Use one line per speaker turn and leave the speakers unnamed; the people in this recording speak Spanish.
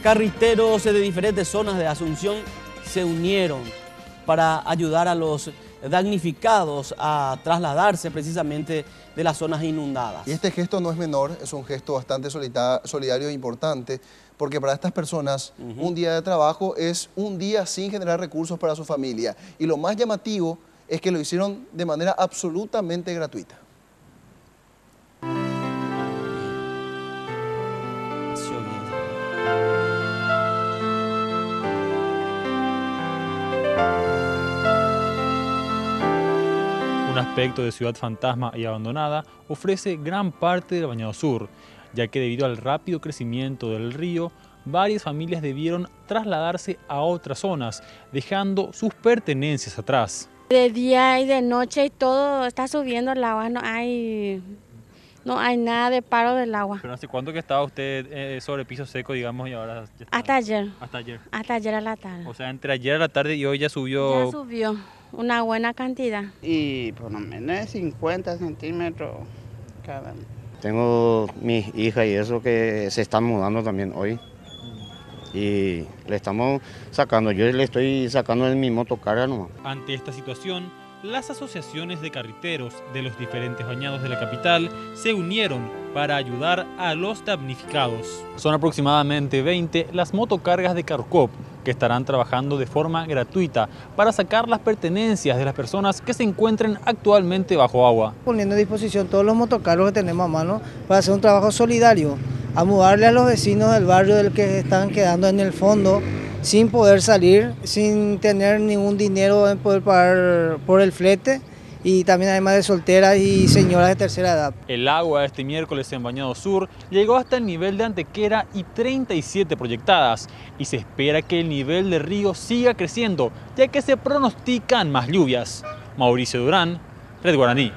Carriteros de diferentes zonas de Asunción se unieron para ayudar a los damnificados a trasladarse precisamente de las zonas inundadas.
Y este gesto no es menor, es un gesto bastante solidario e importante, porque para estas personas un día de trabajo es un día sin generar recursos para su familia. Y lo más llamativo es que lo hicieron de manera absolutamente gratuita.
Un aspecto de ciudad fantasma y abandonada ofrece gran parte del Bañado Sur, ya que debido al rápido crecimiento del río, varias familias debieron trasladarse a otras zonas, dejando sus pertenencias atrás.
De día y de noche y todo está subiendo el agua, no hay nada de paro del agua.
¿Pero hace cuánto que estaba usted sobre piso seco, digamos, y ahora ya está?
Hasta ayer.
Hasta ayer.
Hasta ayer a la tarde.
O sea, entre ayer a la tarde y hoy ya subió.
Ya subió una buena cantidad.
Y por lo menos de 50 centímetros cada.
Tengo mis hijas y eso que se están mudando también hoy. Y le estamos sacando, yo le estoy sacando en mi motocarga nomás.
Ante esta situación, las asociaciones de carriteros de los diferentes bañados de la capital se unieron para ayudar a los damnificados. Son aproximadamente 20 las motocargas de Carcop que estarán trabajando de forma gratuita para sacar las pertenencias de las personas que se encuentren actualmente bajo agua.
Poniendo a disposición todos los motocarros que tenemos a mano para hacer un trabajo solidario, a mudarle a los vecinos del barrio del que están quedando en el fondo sin poder salir, sin tener ningún dinero en poder pagar por el flete, y también además de solteras y señoras de tercera edad.
El agua este miércoles en Bañado Sur llegó hasta el nivel de Antequera y 37 proyectadas, y se espera que el nivel del río siga creciendo, ya que se pronostican más lluvias. Mauricio Durán, Red Guaraní.